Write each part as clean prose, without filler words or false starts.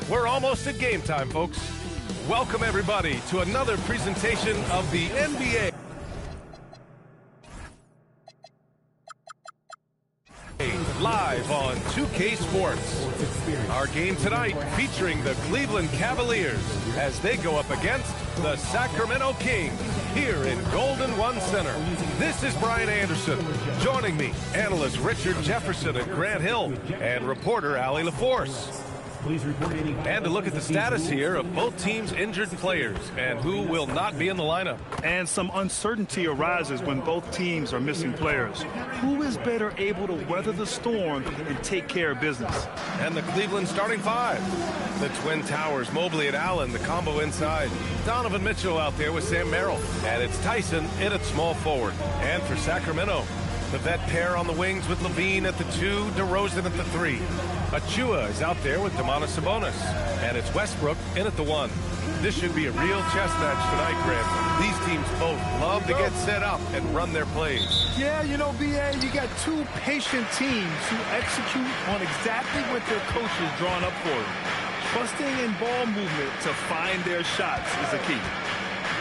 We're almost at game time, folks. Welcome, everybody, to another presentation of the NBA. Live on 2K Sports. Our game tonight featuring the Cleveland Cavaliers as they go up against the Sacramento Kings here in Golden One Center. This is Brian Anderson. Joining me, analyst Richard Jefferson and Grant Hill, and reporter Allie LaForce. And to look at the status here of both teams' injured players and who will not be in the lineup. And some uncertainty arises when both teams are missing players. Who is better able to weather the storm and take care of business? And the Cleveland starting five. The Twin Towers, Mobley and Allen, the combo inside. Donovan Mitchell out there with Sam Merrill. And it's Tyson in at small forward. And for Sacramento, the vet pair on the wings with Levine at the 2, DeRozan at the 3. Achua is out there with Domantas Sabonis. And it's Westbrook in at the 1. This should be a real chess match tonight, Grant. These teams both love to get set up and run their plays. Yeah, you know, BA, you got two patient teams who execute on exactly what their coaches drawn up for them. Trusting in ball movement to find their shots is the key.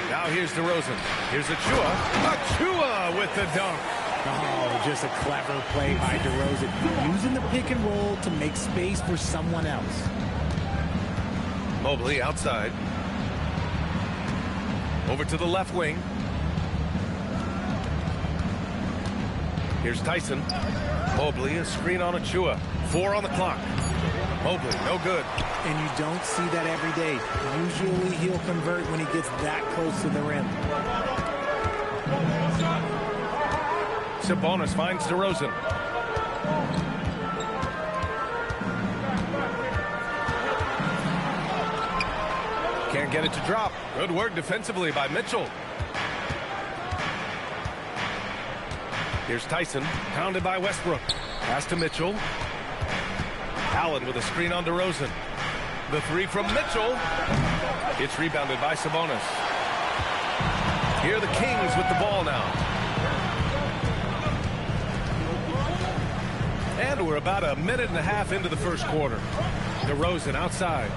Now here's DeRozan. Here's Achua. Achua with the dunk. Oh, just a clever play by DeRozan, using the pick and roll to make space for someone else. Mobley outside. Over to the left wing. Here's Tyson. Mobley, a screen on Achua. 4 on the clock. Mobley, no good. And you don't see that every day. Usually he'll convert when he gets that close to the rim. Sabonis finds DeRozan. Can't get it to drop. Good work defensively by Mitchell. Here's Tyson, pounded by Westbrook. Pass to Mitchell. Allen with a screen on DeRozan. The 3 from Mitchell. It's rebounded by Sabonis. Here are the Kings with the ball now. And we're about a minute and a half into the first quarter. DeRozan outside.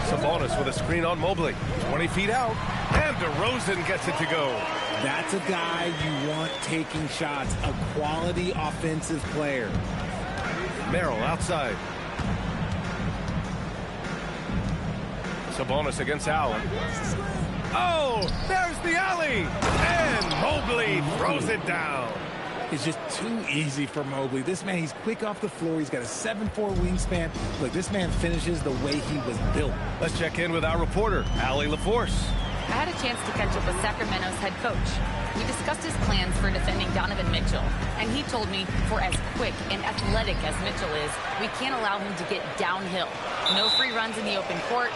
Sabonis with a screen on Mobley. 20 feet out. And DeRozan gets it to go. That's a guy you want taking shots. A quality offensive player. Merrill outside. Sabonis against Allen. Oh, there's the alley. And Mobley throws it down. It's just too easy for Mobley. This man, he's quick off the floor. He's got a 7'4" wingspan. Look, this man finishes the way he was built. Let's check in with our reporter, Allie LaForce. I had a chance to catch up with Sacramento's head coach. We discussed his plans for defending Donovan Mitchell, and he told me for as quick and athletic as Mitchell is, we can't allow him to get downhill. No free runs in the open court,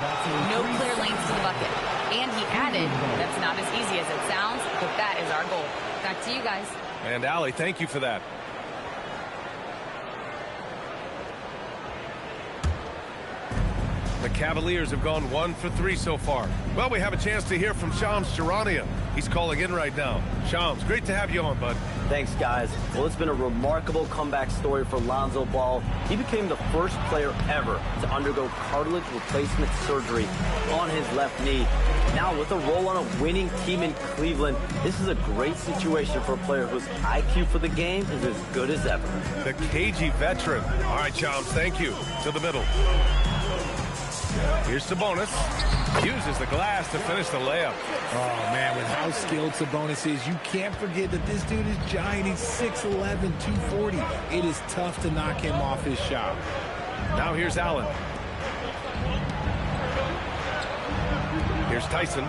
no clear lanes to the bucket. And he added, that's not as easy as it sounds, but that is our goal. Back to you guys. And Allie, thank you for that. The Cavaliers have gone 1 for 3 so far. Well, we have a chance to hear from Shams Charania. He's calling in right now. Shams, great to have you on, bud. Thanks, guys. Well, it's been a remarkable comeback story for Lonzo Ball. He became the first player ever to undergo cartilage replacement surgery on his left knee. Now, with a role on a winning team in Cleveland, this is a great situation for a player whose IQ for the game is as good as ever. The cagey veteran. All right, Shams, thank you. To the middle. Here's Sabonis. Uses the glass to finish the layup. Oh, man, with how skilled Sabonis is, you can't forget that this dude is giant. He's 6'11", 240. It is tough to knock him off his shot. Now here's Allen. Here's Tyson.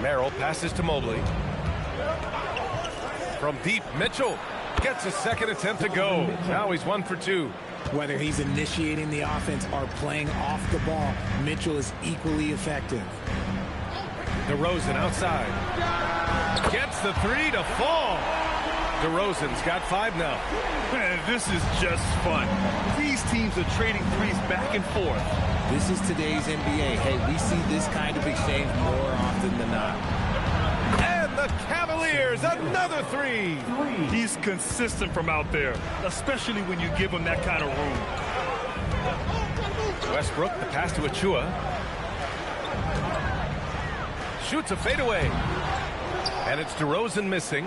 Merrill passes to Mobley. From deep, Mitchell gets a second attempt to go. Now he's 1 for 2. Whether he's initiating the offense or playing off the ball, Mitchell is equally effective. DeRozan outside. Gets the 3 to fall. DeRozan's got 5 now. Man, this is just fun. These teams are trading threes back and forth. This is today's NBA. Hey, we see this kind of exchange more often than not. And the Cavaliers, another three. He's consistent from out there, especially when you give him that kind of room. Westbrook, the pass to Achua. Shoots a fadeaway. And it's DeRozan missing.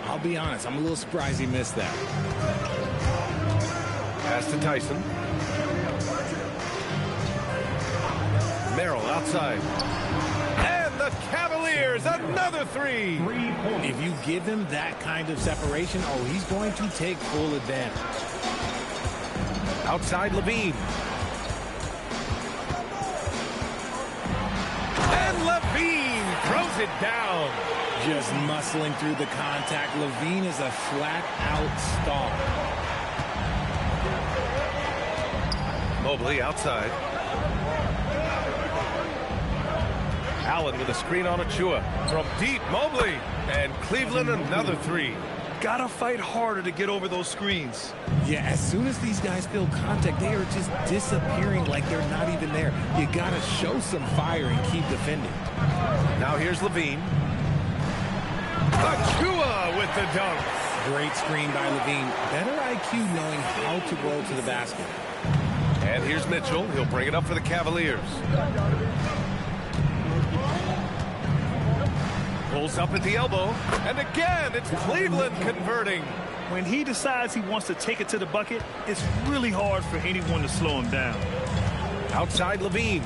I'll be honest, I'm a little surprised he missed that. Pass to Tyson. Merrill outside. And the Cavaliers, another three. If you give him that kind of separation, oh, he's going to take full advantage. Outside Levine. And Levine throws it down. Just muscling through the contact. Levine is a flat-out star. Mobley outside. Allen with a screen on Achua. From deep, Mobley. And Cleveland another three. Gotta fight harder to get over those screens. Yeah, as soon as these guys feel contact, they are just disappearing like they're not even there. You gotta show some fire and keep defending. Now here's Levine. Achua with the dunk. Great screen by Levine. Better IQ knowing how to roll to the basket. And here's Mitchell. He'll bring it up for the Cavaliers. Pulls up at the elbow. And again, it's Cleveland converting. When he decides he wants to take it to the bucket, it's really hard for anyone to slow him down. Outside Levine.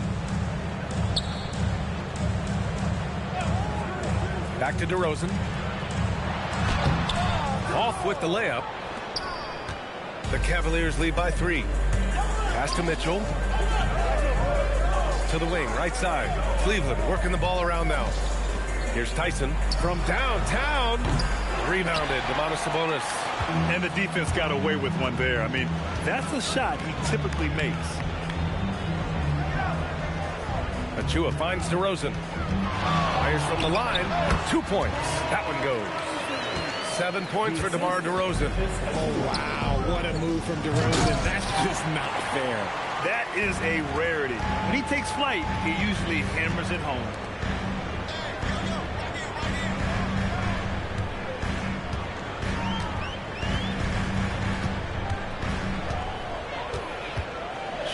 Back to DeRozan. Off with the layup. The Cavaliers lead by three. Pass to Mitchell. To the wing, right side. Cleveland working the ball around now. Here's Tyson from downtown. Rebounded, Domantas Sabonis. And the defense got away with one there. I mean, that's a shot he typically makes. Achua finds DeRozan. Fires from the line. 2 points. That one goes. 7 points for DeMar DeRozan. Oh, wow. What a move from DeRozan. That's just not fair. That is a rarity. When he takes flight, he usually hammers it home.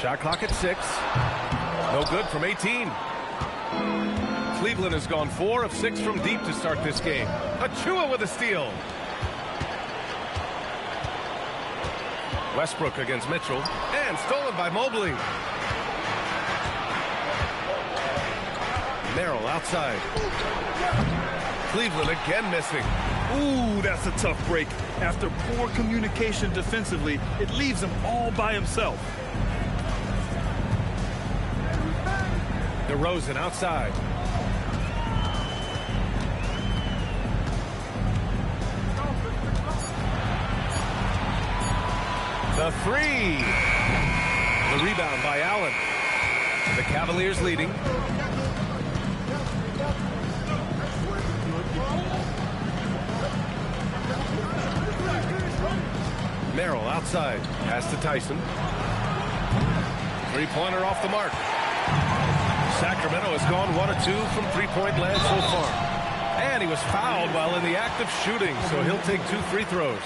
Shot clock at 6. No good from 18. Cleveland has gone 4 of 6 from deep to start this game. Achua with a steal. Westbrook against Mitchell. And stolen by Mobley. Merrill outside. Cleveland again missing. Ooh, that's a tough break. After poor communication defensively, it leaves him all by himself. DeRozan outside. The three. The rebound by Allen. The Cavaliers leading. Merrill outside. Pass to Tyson. Three-pointer off the mark. Sacramento has gone 1 of 2 from three-point land so far. And he was fouled while in the act of shooting, so he'll take 2 free throws.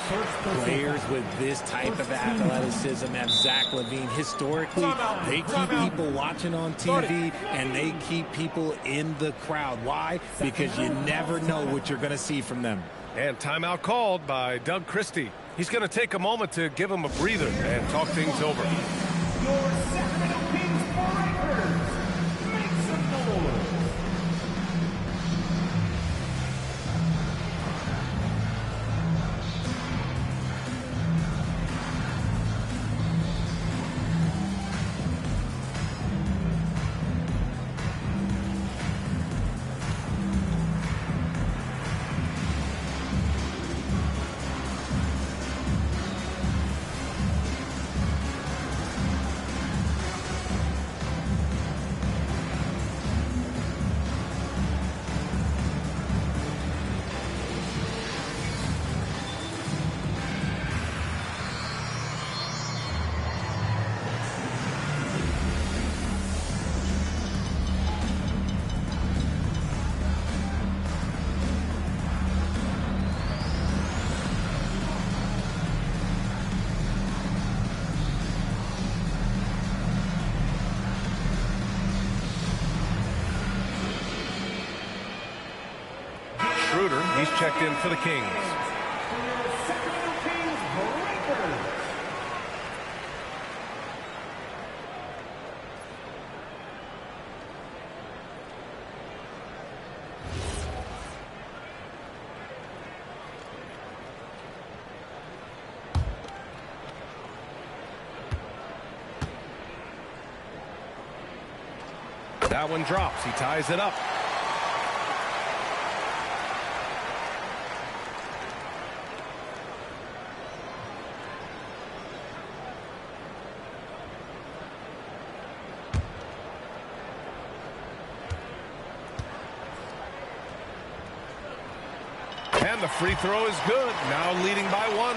Players with this type of athleticism have Zach LaVine. Historically, they keep people watching on TV, and they keep people in the crowd. Why? Because you never know what you're going to see from them. And timeout called by Doug Christie. He's going to take a moment to give him a breather and talk things over. Schroeder. He's checked in for the Kings. That one drops. He ties it up. And the free throw is good. Now leading by 1.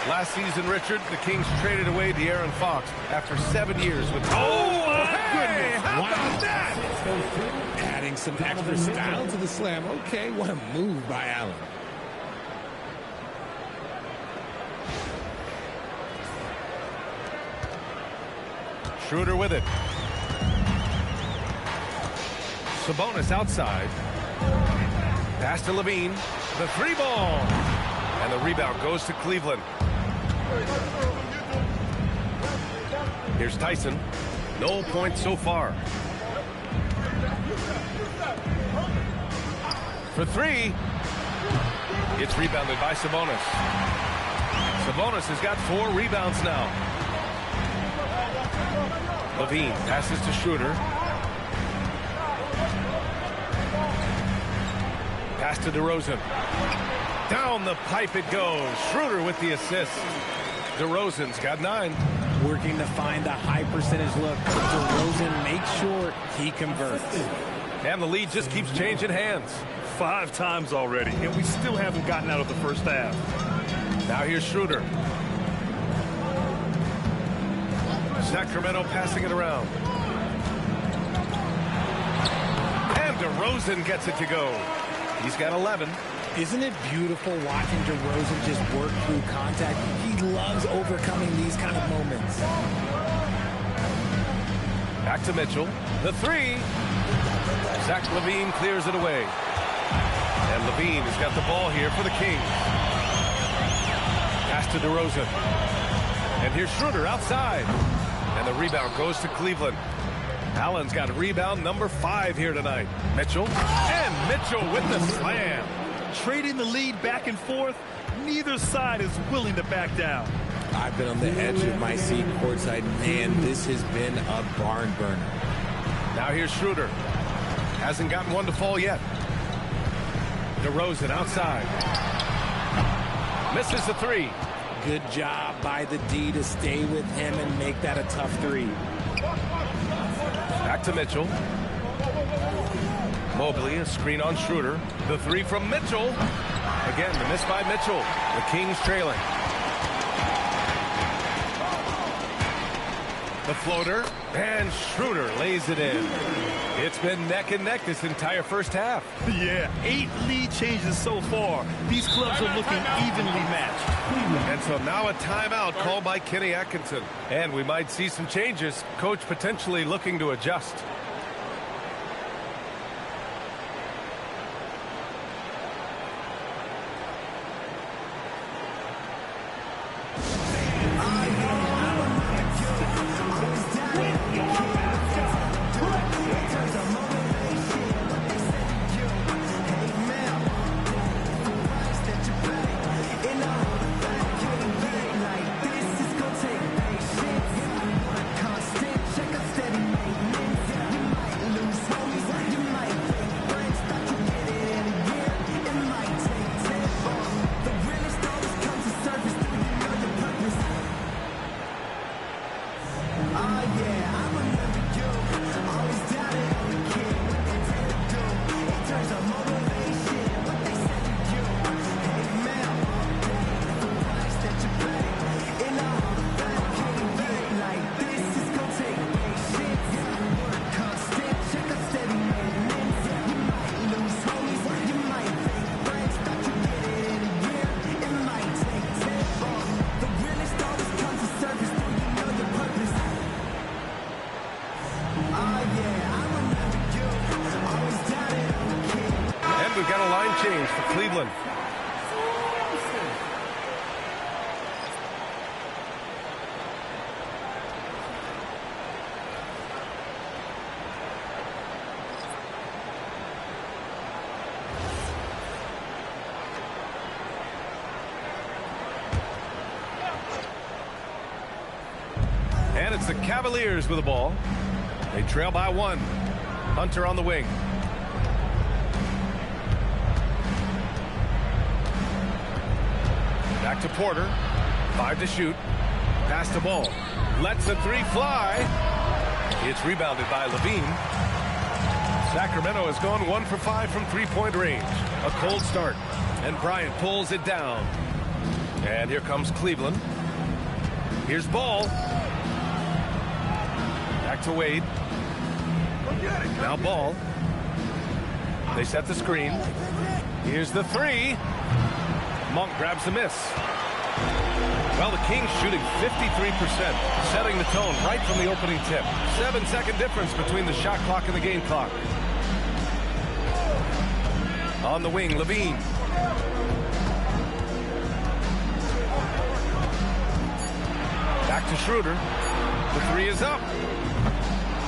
Last season, Richard, the Kings traded away De'Aaron Fox after 7 years with... Oh, my goodness! How about that? Adding some extra style to the slam. Okay, what a move by Allen. Schroeder with it. Sabonis outside. Pass to Levine. The 3-ball. And the rebound goes to Cleveland. Here's Tyson. No points so far. For 3. It's rebounded by Sabonis. Sabonis has got 4 rebounds now. Levine passes to Schroeder. Pass to DeRozan. Down the pipe it goes. Schroeder with the assist. DeRozan's got 9. Working to find a high percentage look. DeRozan makes sure he converts. And the lead just keeps changing hands. 5 times already, and we still haven't gotten out of the first half. Now here's Schroeder. Sacramento passing it around. And DeRozan gets it to go. He's got 11. Isn't it beautiful watching DeRozan just work through contact? He loves overcoming these kind of moments. Back to Mitchell. The 3. Zach LaVine clears it away. And LaVine has got the ball here for the Kings. Pass to DeRozan. And here's Schroeder outside. And the rebound goes to Cleveland. Allen's got rebound number 5 here tonight. Mitchell. And Mitchell with the slam. Trading the lead back and forth, neither side is willing to back down. I've been on the edge of my seat courtside. Man, this has been a barn burner. Now here's Schroeder. Hasn't gotten one to fall yet. DeRozan outside. Misses the 3. Good job by the D to stay with him and make that a tough 3. Back to Mitchell. Mobley, a screen on Schroeder. The 3 from Mitchell. Again, the miss by Mitchell. The Kings trailing. The floater. And Schroeder lays it in. It's been neck and neck this entire first half. Yeah, 8 lead changes so far. These clubs are looking evenly matched. And so now a timeout called by Kenny Atkinson. And we might see some changes. Coach potentially looking to adjust. change for Cleveland. And it's the Cavaliers with the ball. They trail by 1. Hunter on the wing. Back to Porter. 5 to shoot. Pass the ball. Lets the 3 fly. It's rebounded by Levine. Sacramento has gone 1 for 5 from three-point range. A cold start. And Bryant pulls it down. And here comes Cleveland. Here's Ball. Back to Wade. Now Ball. They set the screen. Here's the 3. Monk grabs the miss. Well, the Kings shooting 53%, setting the tone right from the opening tip. 7-second difference between the shot clock and the game clock. On the wing, Levine. Back to Schroeder. The 3 is up.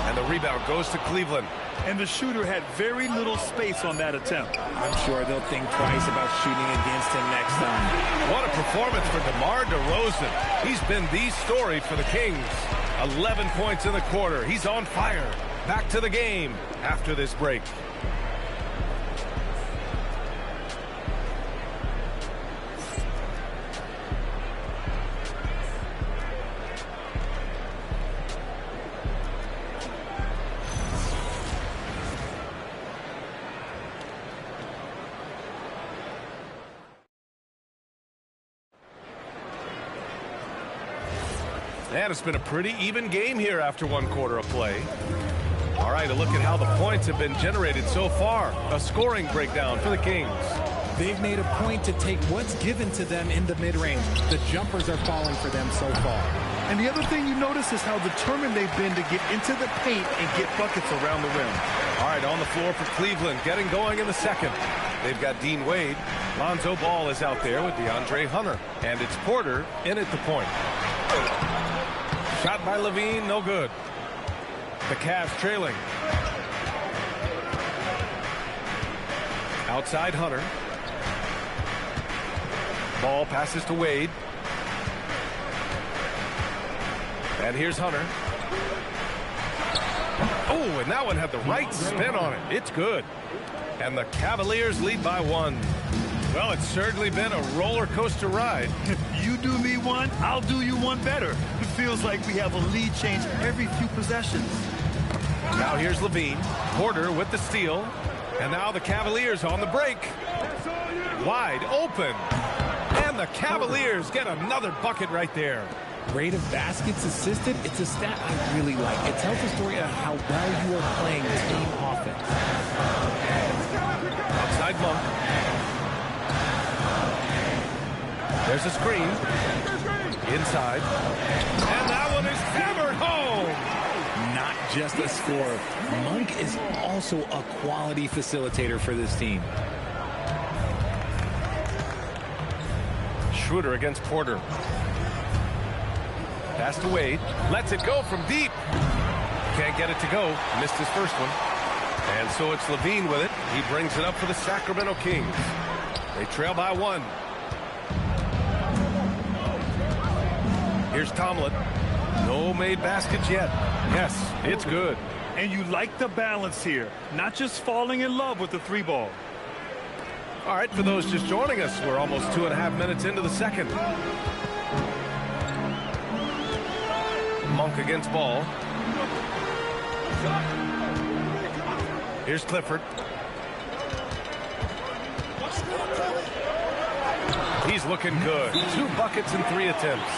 And the rebound goes to Cleveland. And the shooter had very little space on that attempt. I'm sure they'll think twice about shooting against him next time. What a performance for DeMar DeRozan. He's been the story for the Kings. 11 points in the quarter. He's on fire. Back to the game after this break. And it's been a pretty even game here after 1 quarter of play. All right, a look at how the points have been generated so far. A scoring breakdown for the Kings. They've made a point to take what's given to them in the mid-range. The jumpers are falling for them so far. And the other thing you notice is how determined they've been to get into the paint and get buckets around the rim. All right, on the floor for Cleveland, getting going in the second. They've got Dean Wade. Lonzo Ball is out there with DeAndre Hunter. And it's Porter in at the point. Shot by Levine, no good. The Cavs trailing. Outside Hunter. Ball passes to Wade. And here's Hunter. Oh, and that one had the right spin on it. It's good. And the Cavaliers lead by 1. Well, it's certainly been a roller coaster ride. You do me one, I'll do you one better. It feels like we have a lead change every few possessions. Now here's Levine. Porter with the steal. And now the Cavaliers on the break. Wide open. And the Cavaliers get another bucket right there. Rate of baskets assisted, it's a stat I really like. It tells the story of how well you are playing team offense. Outside Monk. There's a screen. Inside. And that one is hammered home. Not just a scorer. Monk is also a quality facilitator for this team. Schroeder against Porter. Pass to Wade. Lets it go from deep. Can't get it to go. Missed his first one. And so it's Levine with it. He brings it up for the Sacramento Kings. They trail by 1. Here's Tomlin. No made baskets yet. Yes, it's good. And you like the balance here. Not just falling in love with the 3 ball. All right, for those just joining us, we're almost 2.5 minutes into the second. Monk against Ball. Here's Clifford. He's looking good. 2 buckets and 3 attempts.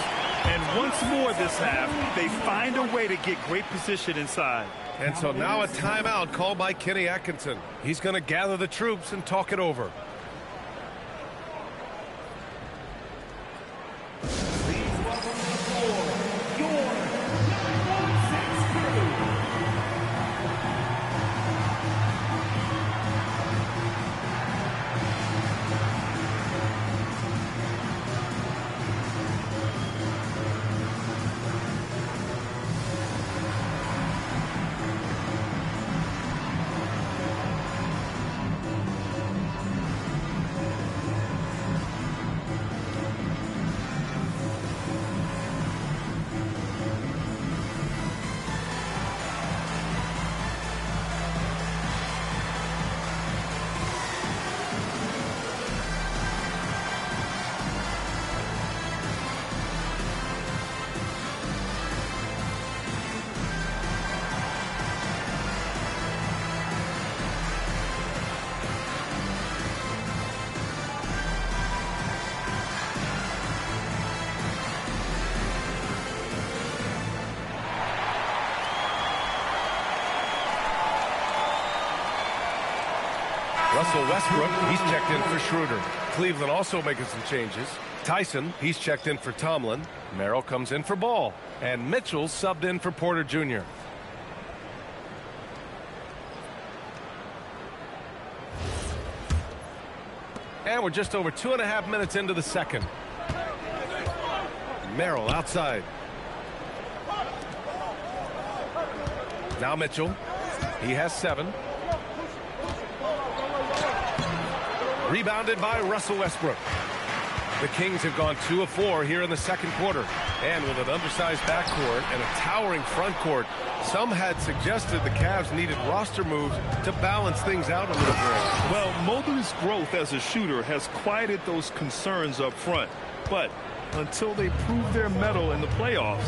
And once more this half, they find a way to get great position inside. And so now a timeout called by Kenny Atkinson. He's going to gather the troops and talk it over. Russell Westbrook, he's checked in for Schroeder. Cleveland also making some changes. Tyson, he's checked in for Tomlin. Merrill comes in for Ball. And Mitchell subbed in for Porter Jr. And we're just over 2.5 minutes into the second. Merrill outside. Now Mitchell. He has 7. Rebounded by Russell Westbrook. The Kings have gone 2 of 4 here in the second quarter. And with an undersized backcourt and a towering front court, some had suggested the Cavs needed roster moves to balance things out a little bit. Well, Mobley's growth as a shooter has quieted those concerns up front. But until they prove their mettle in the playoffs,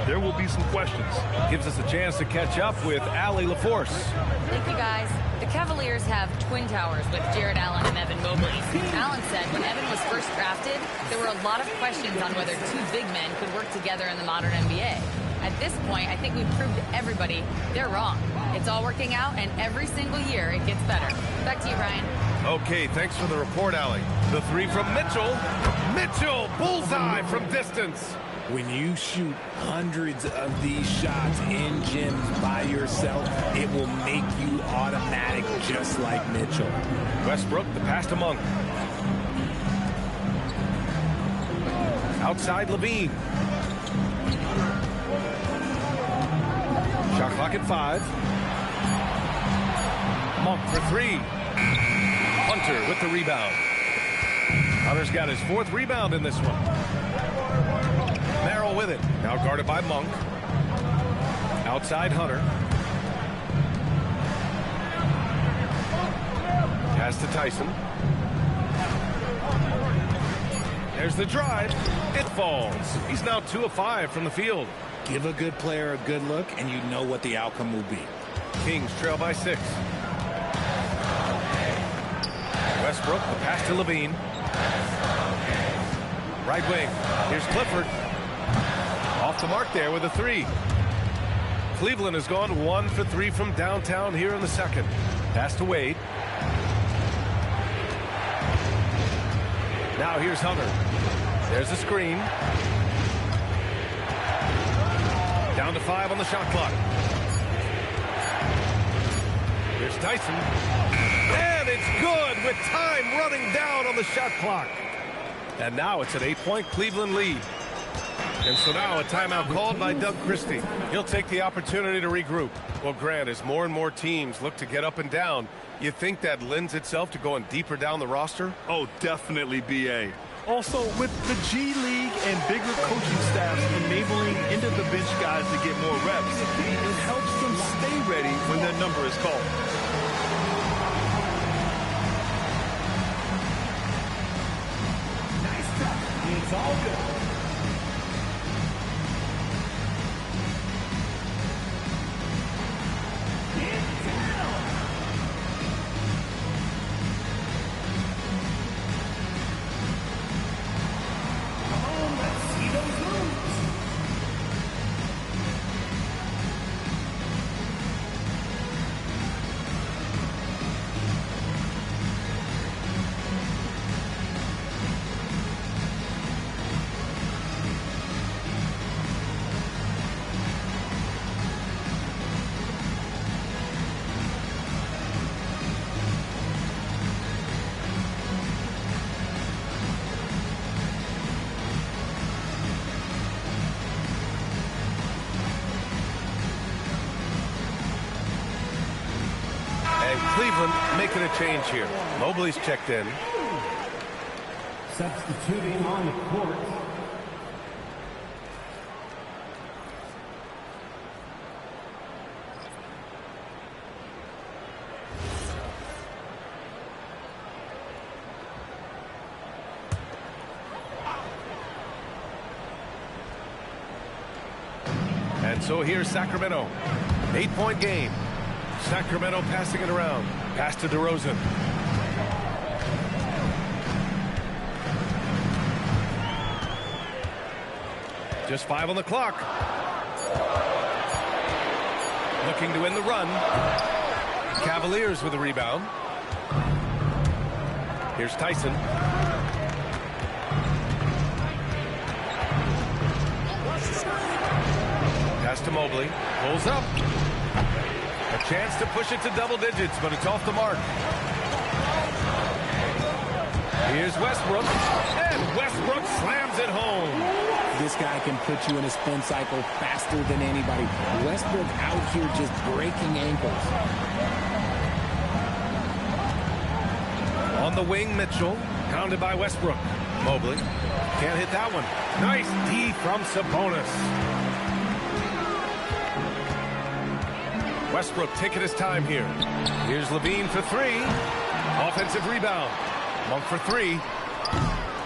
there will be some questions. Gives us a chance to catch up with Allie LaForce. Thank you, guys. The Cavaliers have twin towers with Jared Allen and Evan Mobley. Allen said when Evan was first drafted, there were a lot of questions on whether 2 big men could work together in the modern NBA. At this point, I think we've proved to everybody they're wrong. It's all working out, and every single year it gets better. Back to you, Brian. Okay, thanks for the report, Allie. The 3 from Mitchell. Mitchell, bullseye from distance. When you shoot hundreds of these shots in gyms by yourself, it will make you automatic just like Mitchell. Westbrook, the pass to Monk. Outside Levine. Shot clock at 5. Monk for 3. Hunter with the rebound. Hunter's got his 4th rebound in this one. Merrill with it. Now guarded by Monk. Outside Hunter. Pass to Tyson. There's the drive. It falls. He's now 2 of 5 from the field. Give a good player a good look, and you know what the outcome will be. Kings trail by 6. Westbrook, the pass to Levine. Right wing. Here's Clifford. Off the mark there with a 3. Cleveland has gone 1 for 3 from downtown here in the second. Pass to Wade. Now here's Hunter. There's a screen. Down to 5 on the shot clock. Here's Tyson. And it's good with time running down on the shot clock. And now it's an 8-point Cleveland lead. And so now a timeout called by Doug Christie. He'll take the opportunity to regroup. Well, Grant, as more and more teams look to get up and down, you think that lends itself to going deeper down the roster? Oh, definitely, B.A. Also, with the G League and bigger coaching staffs enabling end-of-the-bench guys to get more reps, it helps them stay ready when their number is called. It's all good. Cleveland making a change here. Mobley's checked in. Substituting on the court. And so here's Sacramento. 8-point game. Sacramento passing it around. Pass to DeRozan. Just 5 on the clock. Looking to win the run. Cavaliers with a rebound. Here's Tyson. Pass to Mobley. Pulls up. A chance to push it to double digits, but it's off the mark. Here's Westbrook. And Westbrook slams it home. This guy can put you in a spin cycle faster than anybody. Westbrook out here just breaking ankles. On the wing, Mitchell. Pounded by Westbrook. Mobley. Can't hit that one. Nice D from Sabonis. Westbrook taking his time here. Here's Levine for three. Offensive rebound. Monk for three.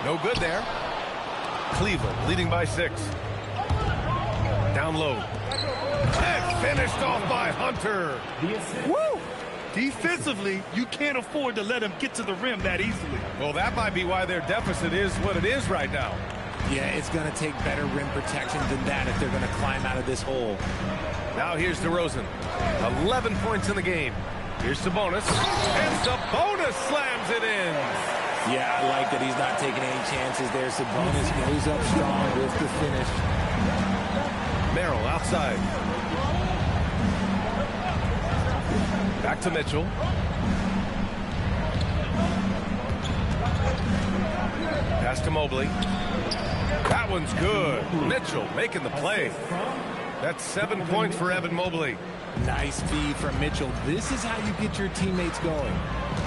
No good there. Cleveland leading by 6. Down low. And finished off by Hunter. Woo! Defensively, you can't afford to let him get to the rim that easily. Well, that might be why their deficit is what it is right now. Yeah, it's going to take better rim protection than that if they're going to climb out of this hole. Now here's DeRozan. 11 points in the game. Here's Sabonis. And Sabonis slams it in. Yeah, I like that he's not taking any chances there. Sabonis goes up strong with the finish. Merrill outside. Back to Mitchell. Pass to Mobley. That one's good. Mitchell making the play. That's 7 points for Evan Mobley. Nice feed from Mitchell. This is how you get your teammates going.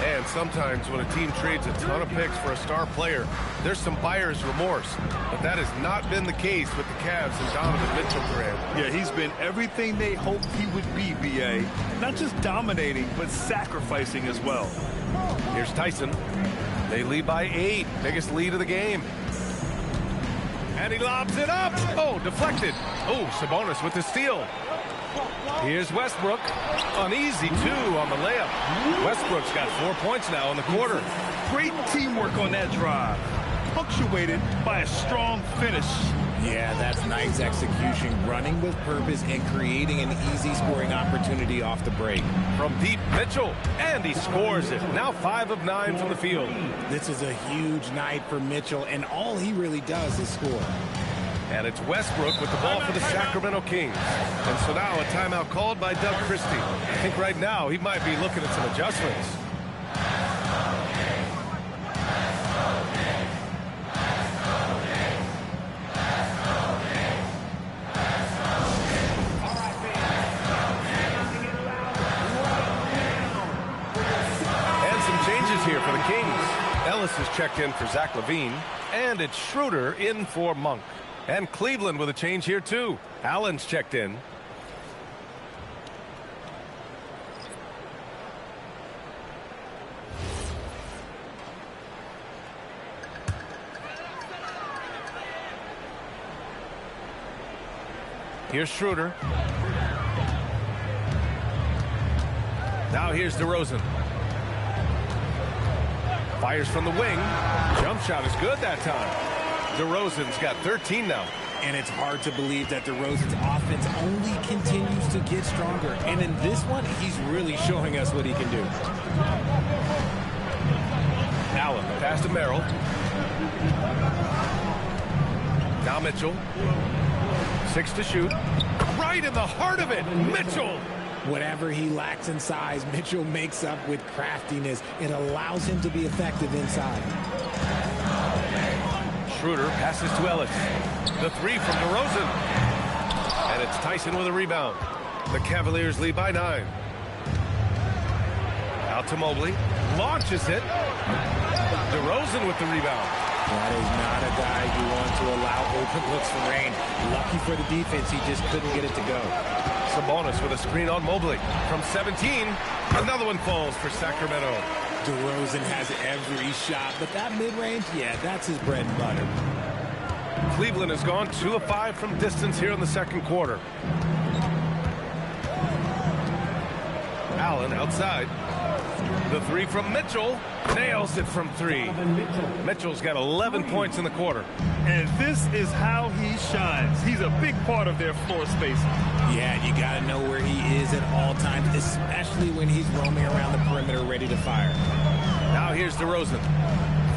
And sometimes when a team trades a ton of picks for a star player, there's some buyer's remorse. But that has not been the case with the Cavs and Donovan Mitchell, Grant. Yeah, he's been everything they hoped he would be, B.A. Not just dominating, but sacrificing as well. Here's Tyson. They lead by 8. Biggest lead of the game. And he lobs it up. Oh, deflected. Oh, Sabonis with the steal. Here's Westbrook. An easy 2 on the layup. Westbrook's got 4 points now in the quarter. Great teamwork on that drive. Punctuated by a strong finish. Yeah, that's nice execution. Running with purpose and creating an easy scoring opportunity off the break. From deep, Mitchell. And he scores it. Now 5 of 9 from the field. This is a huge night for Mitchell, and all he really does is score. And it's Westbrook with the ball for the Sacramento Kings. And so now a timeout called by Doug Christie. I think right now he might be looking at some adjustments. And some changes here for the Kings. Ellis is checked in for Zach LaVine. And it's Schroeder in for Monk. And Cleveland with a change here, too. Allen's checked in. Here's Schroeder. Now here's DeRozan. Fires from the wing. Jump shot is good that time. DeRozan's got 13 now. And it's hard to believe that DeRozan's offense only continues to get stronger. And in this one, he's really showing us what he can do. Allen, pass to Merrill. Now Mitchell. 6 to shoot. Right in the heart of it, Mitchell. Whatever he lacks in size, Mitchell makes up with craftiness. It allows him to be effective inside. Schroeder passes to Ellis. The 3 from DeRozan. And it's Tyson with a rebound. The Cavaliers lead by 9. Out to Mobley. Launches it. DeRozan with the rebound. That is not a guy you want to allow open looks for rain. Lucky for the defense, he just couldn't get it to go. Sabonis with a screen on Mobley. From 17, another one falls for Sacramento. DeRozan has every shot, but that mid-range, yeah, that's his bread and butter. Cleveland has gone 2 of 5 from distance here in the second quarter. Allen outside. The 3 from Mitchell. Nails it from 3. Mitchell's got 11 points in the quarter. And this is how he shines. He's a big part of their floor spacing. Yeah, you got to know where he is is at all times, especially when he's roaming around the perimeter ready to fire. Now here's DeRozan.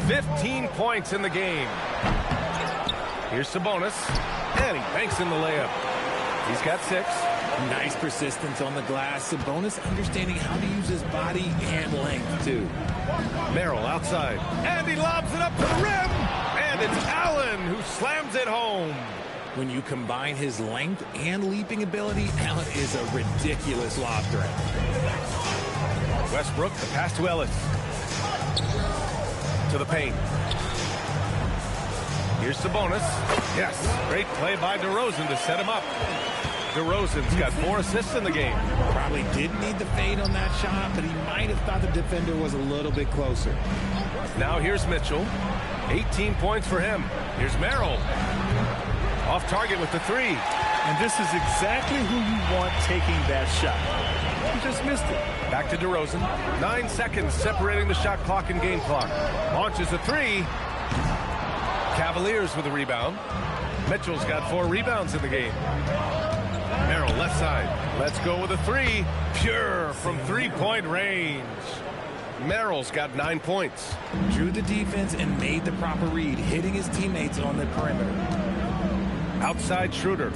15 points in the game. Here's Sabonis. And he banks in the layup. He's got 6. Nice persistence on the glass. Sabonis understanding how to use his body and length, too. Merrill outside. And he lobs it up to the rim. And it's Allen who slams it home. When you combine his length and leaping ability, Allen is a ridiculous lob threat. Westbrook, the pass to Ellis. To the paint. Here's Sabonis. Yes, great play by DeRozan to set him up. DeRozan's got 4 assists in the game. Probably didn't need the fade on that shot, but he might have thought the defender was a little bit closer. Now here's Mitchell. 18 points for him. Here's Merrill. Off target with the 3. And this is exactly who you want taking that shot. He just missed it. Back to DeRozan. 9 seconds separating the shot clock and game clock. Launches a 3. Cavaliers with a rebound. Mitchell's got 4 rebounds in the game. Merrill left side. Let's go with a 3. Pure from 3-point range. Merrill's got 9 points. Drew the defense and made the proper read, hitting his teammates on the perimeter. Outside Schroeder.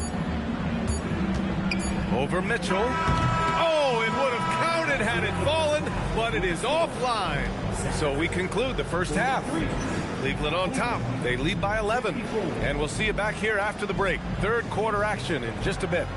Over Mitchell. Oh, it would have counted had it fallen, but it is offline. So we conclude the first half. Cleveland on top. They lead by 11. And we'll see you back here after the break. Third quarter action in just a bit.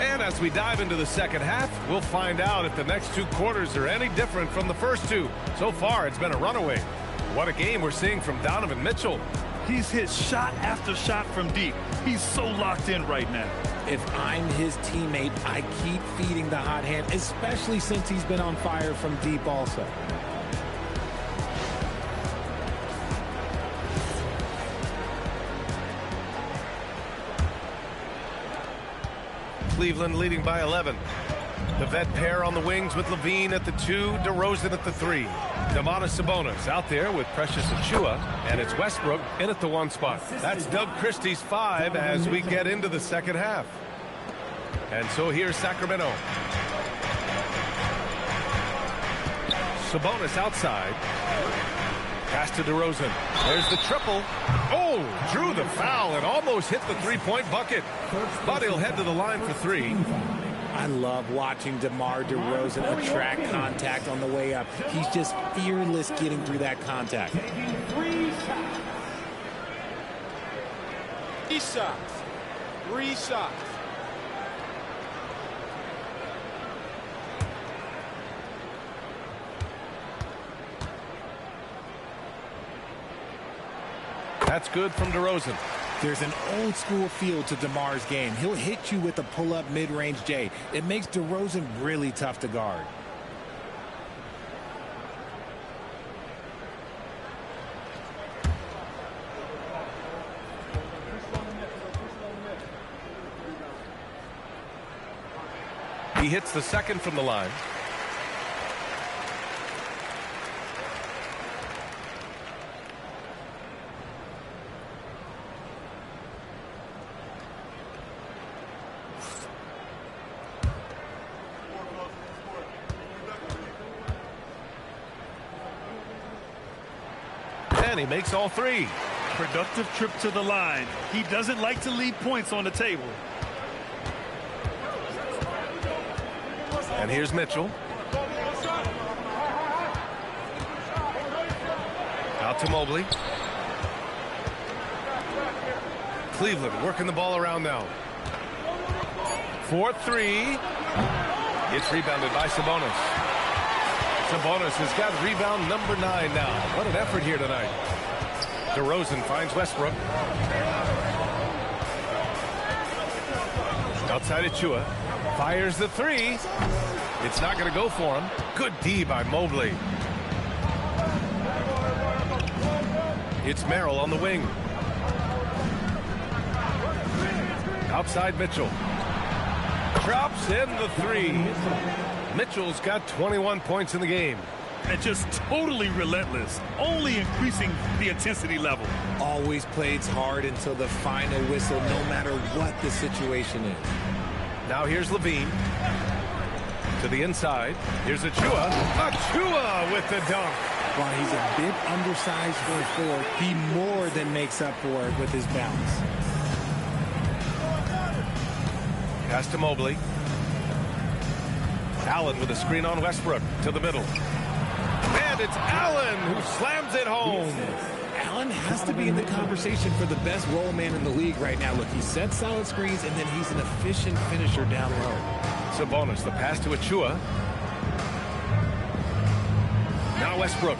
And as we dive into the second half, we'll find out if the next 2 quarters are any different from the first 2. So far, it's been a runaway. What a game we're seeing from Donovan Mitchell. He's hit shot after shot from deep. He's so locked in right now. If I'm his teammate, I keep feeding the hot hand, especially since he's been on fire from deep also. Cleveland leading by 11. The vet pair on the wings with Levine at the 2, DeRozan at the 3. Domantas Sabonis out there with Precious Achiuwa, and it's Westbrook in at the 1 spot. That's Doug Christie's 5 as we get into the second half. And so here's Sacramento. Sabonis outside. Pass to DeRozan. There's the triple. Oh, drew the foul and almost hit the 3-point bucket. But he'll head to the line for 3. I love watching DeMar DeRozan attract contact on the way up. He's just fearless getting through that contact. 3 shots. 3 shots. That's good from DeRozan. There's an old school feel to DeMar's game. He'll hit you with a pull-up mid-range J. It makes DeRozan really tough to guard. He hits the second from the line. And he makes all 3. Productive trip to the line. He doesn't like to leave points on the table. And here's Mitchell. Out to Mobley. Cleveland working the ball around now. 4-3. It's rebounded by Sabonis. Sabonis has got rebound number 9 now. What an effort here tonight. DeRozan finds Westbrook. Outside Achua. Fires the 3. It's not going to go for him. Good D by Mobley. It's Merrill on the wing. Outside Mitchell. Drops in the 3. Mitchell's got 21 points in the game. And just totally relentless, only increasing the intensity level. Always plays hard until the final whistle, no matter what the situation is. Now here's Levine. To the inside. Here's Achua. Achua with the dunk. While he's a bit undersized for a forward, he more than makes up for it with his bounce. Pass to Mobley. Allen with a screen on Westbrook to the middle. And it's Allen who slams it home. Allen has to be in the conversation for the best roll man in the league right now. Look, he sets solid screens, and then he's an efficient finisher down low. Sabonis, the pass to Achua. Now Westbrook.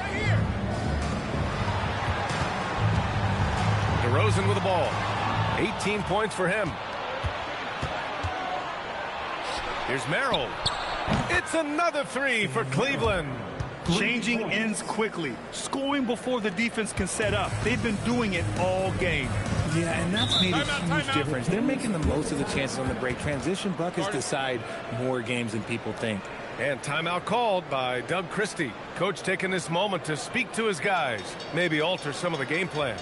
DeRozan with the ball. 18 points for him. Here's Merrill. It's another 3 for Cleveland. Changing ends quickly, scoring before the defense can set up. They've been doing it all game. Yeah, and that's made a huge difference. They're making the most of the chances on the break. Transition buckets decide more games than people think. And timeout called by Doug Christie. Coach taking this moment to speak to his guys. Maybe alter some of the game plan.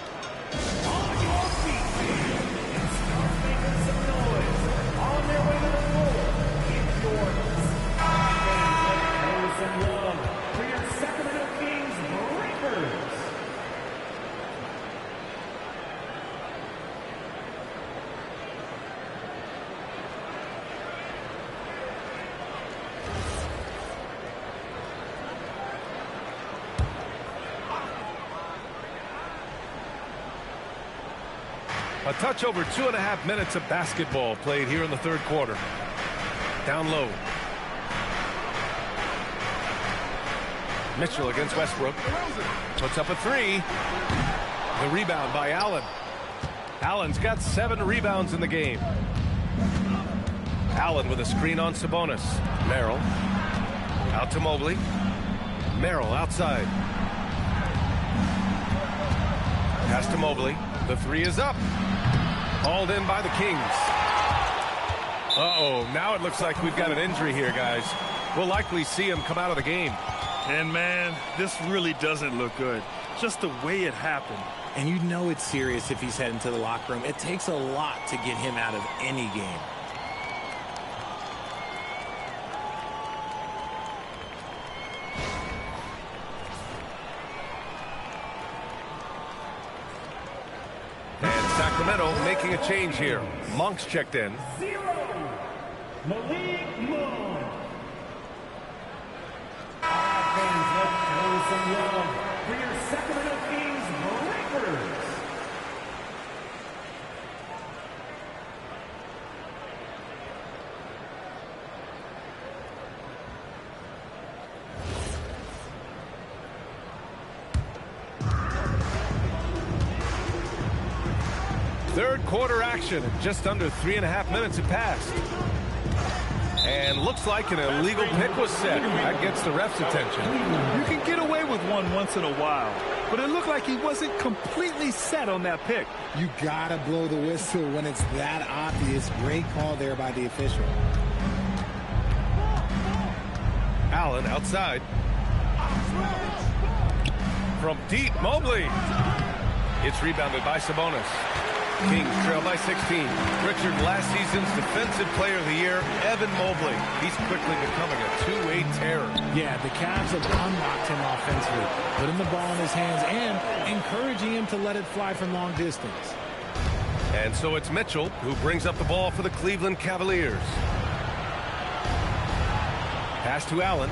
A touch over 2.5 minutes of basketball played here in the third quarter. Down low. Mitchell against Westbrook. Puts up a 3. The rebound by Allen. Allen's got 7 rebounds in the game. Allen with a screen on Sabonis. Merrill. Out to Mobley. Merrill outside. Pass to Mobley. The 3 is up. Hauled in by the Kings. Uh-oh, now it looks like we've got an injury here, guys. We'll likely see him come out of the game. And, man, this really doesn't look good. Just the way it happened. And you know it's serious if he's heading to the locker room. It takes a lot to get him out of any game. Sacramento making a change here. Monk's checked in. 0. Malik Monk. Fans, let's show some love for your Sacramento Kings Breakers. Third quarter action. Just under 3.5 minutes have passed. And looks like an illegal pick was set. That gets the ref's attention. You can get away with one once in a while, but it looked like he wasn't completely set on that pick. You gotta blow the whistle when it's that obvious. Great call there by the official. Allen outside. From deep, Mobley. It's rebounded by Sabonis. Kings trail by 16. Richard, last season's Defensive Player of the Year, Evan Mobley. He's quickly becoming a two-way terror. Yeah, the Cavs have unlocked him offensively, putting the ball in his hands and encouraging him to let it fly from long distance. And so it's Mitchell who brings up the ball for the Cleveland Cavaliers. Pass to Allen.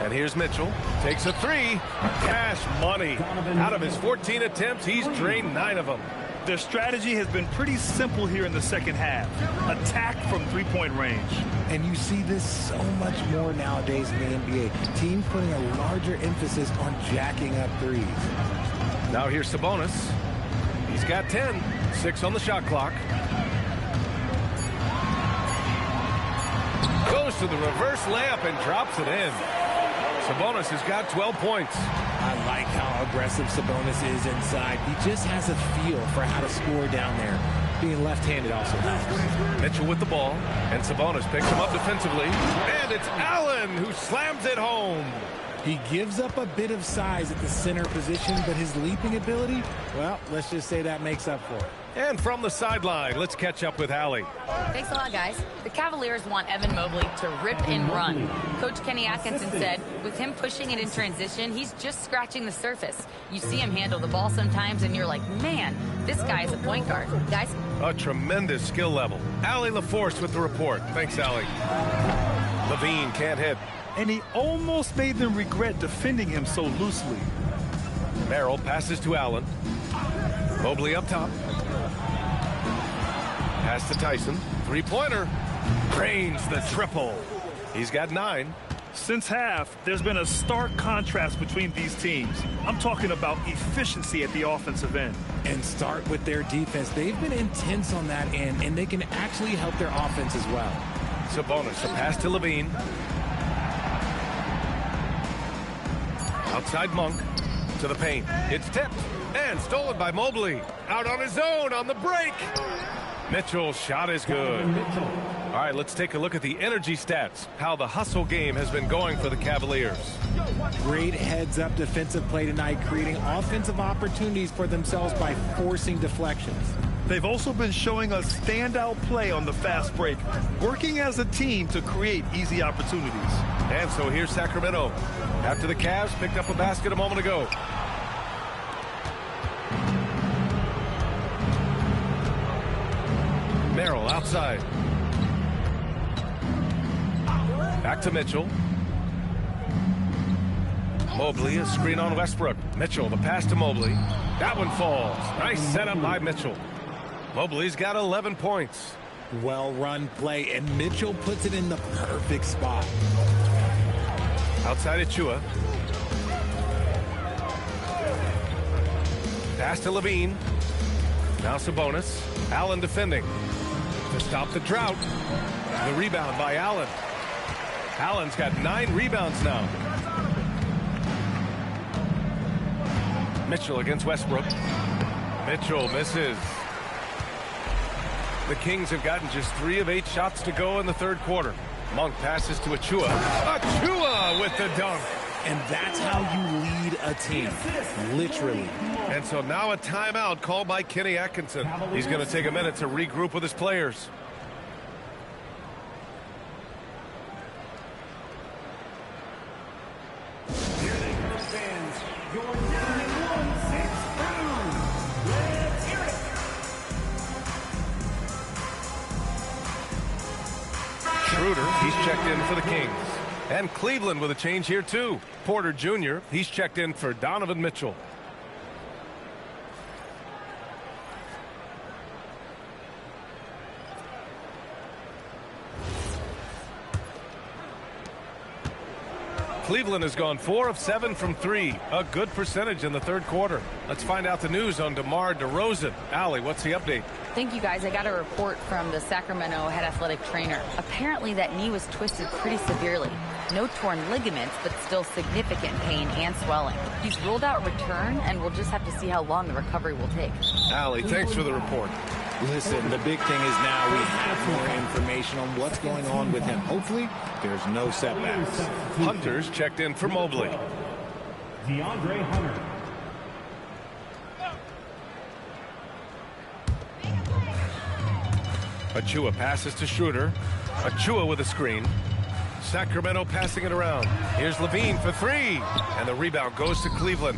And here's Mitchell. Takes a three. Cash money. Out of his 14 attempts, he's drained 9 of them. Their strategy has been pretty simple here in the second half. Attack from three-point range. And you see this so much more nowadays in the NBA. Teams putting a larger emphasis on jacking up threes. Now here's Sabonis. He's got 10. 6 on the shot clock. Goes to the reverse layup and drops it in. Sabonis has got 12 points. I like how aggressive Sabonis is inside. He just has a feel for how to score down there. Being left-handed also helps. Mitchell with the ball, and Sabonis picks him up defensively. And it's Allen who slams it home. He gives up a bit of size at the center position, but his leaping ability, well, let's just say that makes up for it. And from the sideline, let's catch up with Allie. Thanks a lot, guys. The Cavaliers want Evan Mobley to rip and run. Coach Kenny Atkinson said, with him pushing it in transition, he's just scratching the surface. You see him handle the ball sometimes, and you're like, man, this guy is a point guard. Guys? A tremendous skill level. Allie LaForce with the report. Thanks, Allie. Levine can't hit. And he almost made them regret defending him so loosely. Merrill passes to Allen. Mobley up top. Pass to Tyson. Three-pointer. Drains the triple. He's got 9. Since half, there's been a stark contrast between these teams. I'm talking about efficiency at the offensive end. And start with their defense. They've been intense on that end, and they can actually help their offense as well. Sabonis, a pass to Levine. Outside Monk to the paint. It's tipped and stolen by Mobley. Out on his own on the break. Mitchell's shot is good. All right, let's take a look at the energy stats. How the hustle game has been going for the Cavaliers. Great heads-up defensive play tonight, creating offensive opportunities for themselves by forcing deflections. They've also been showing us standout play on the fast break, working as a team to create easy opportunities. And so here's Sacramento. After the Cavs picked up a basket a moment ago. Merrill outside. Back to Mitchell. Mobley, a screen on Westbrook. Mitchell, the pass to Mobley. That one falls. Nice setup by Mitchell. Mobley's got 11 points. Well-run play, and Mitchell puts it in the perfect spot. Outside Achua. Pass to Levine. Now Sabonis. Allen defending. To stop the drought. The rebound by Allen. Allen's got 9 rebounds now. Mitchell against Westbrook. Mitchell misses. The Kings have gotten just 3 of 8 shots to go in the third quarter. Monk passes to Achua. Achua with the dunk. And that's how you lead a team, literally. And so now a timeout called by Kenny Atkinson. He's going to take a minute to regroup with his players. Here they come, fans. Your 916 Browns. Let's hear it. Schroeder, he's checked in for the Kings. And Cleveland with a change here too. Porter Jr., he's checked in for Donovan Mitchell. Cleveland has gone 4 of 7 from 3. A good percentage in the third quarter. Let's find out the news on DeMar DeRozan. Allie, what's the update? Thank you, guys. I got a report from the Sacramento head athletic trainer. Apparently that knee was twisted pretty severely. No torn ligaments, but still significant pain and swelling. He's ruled out return, and we'll just have to see how long the recovery will take. Allie, thanks for the report. Listen, the big thing is now we have more information on what's going on with him. Hopefully, there's no setbacks. Hunter's checked in for Mobley. DeAndre Hunter. Achua passes to Schroeder. Achua with a screen. Sacramento passing it around. Here's Levine for 3. And the rebound goes to Cleveland.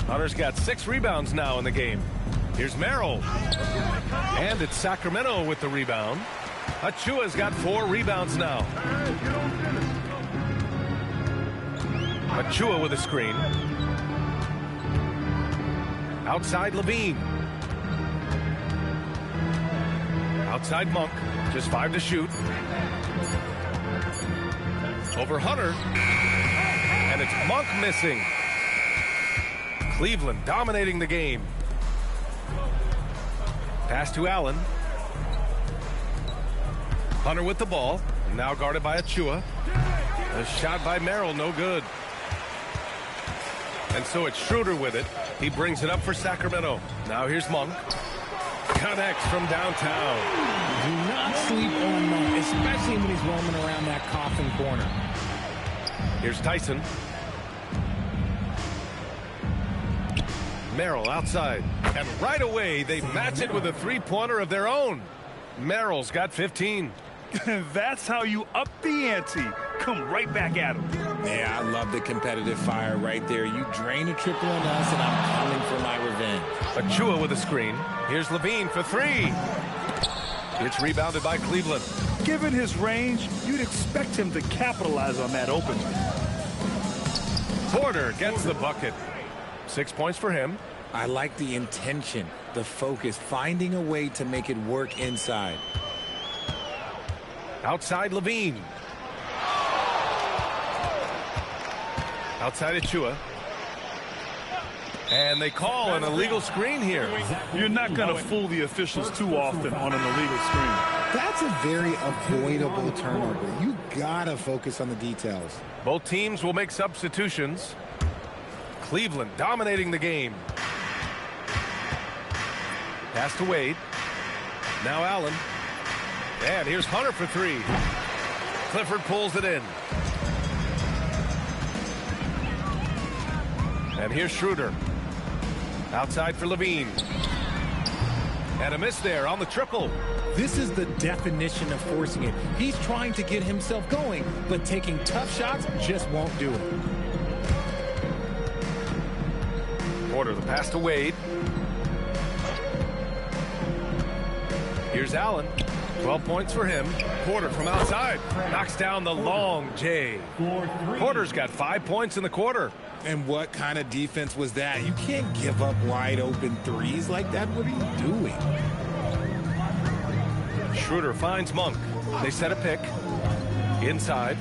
Hunter's got 6 rebounds now in the game. Here's Merrill. And it's Sacramento with the rebound. Achua's got 4 rebounds now. Achua with a screen. Outside Levine. Outside Monk. Just 5 to shoot. Over Hunter. And it's Monk missing. Cleveland dominating the game. Pass to Allen. Hunter with the ball. Now guarded by Achua. A shot by Merrill, no good. And so it's Schroeder with it. He brings it up for Sacramento. Now here's Monk. Connects from downtown. Do not sleep on Monk, especially when he's roaming around that coffin corner. Here's Tyson. Merrill outside. And right away, they match it with a three-pointer of their own. Merrill's got 15. That's how you up the ante. Come right back at him. Yeah, I love the competitive fire right there. You drain a triple on us, and I'm coming for my revenge. Achua with a screen. Here's Levine for 3. It's rebounded by Cleveland. Given his range, you'd expect him to capitalize on that opening. Porter gets the bucket. 6 points for him. I like the intention, the focus, finding a way to make it work inside. Outside Levine. Outside Achua. And they call an illegal screen here. You're not going to fool the officials too often on an illegal screen. That's a very avoidable turnover. You gotta focus on the details. Both teams will make substitutions. Cleveland dominating the game. Pass to Wade. Now Allen. And here's Hunter for 3. Clifford pulls it in. And here's Schroeder. Outside for Levine. And a miss there on the triple. This is the definition of forcing it. He's trying to get himself going, but taking tough shots just won't do it. Porter, the pass to Wade. Here's Allen. 12 points for him. Porter from outside. Knocks down the long J. Porter's got 5 points in the quarter. And what kind of defense was that? You can't give up wide open threes like that. What are you doing? Schroeder finds Monk. They set a pick. Inside.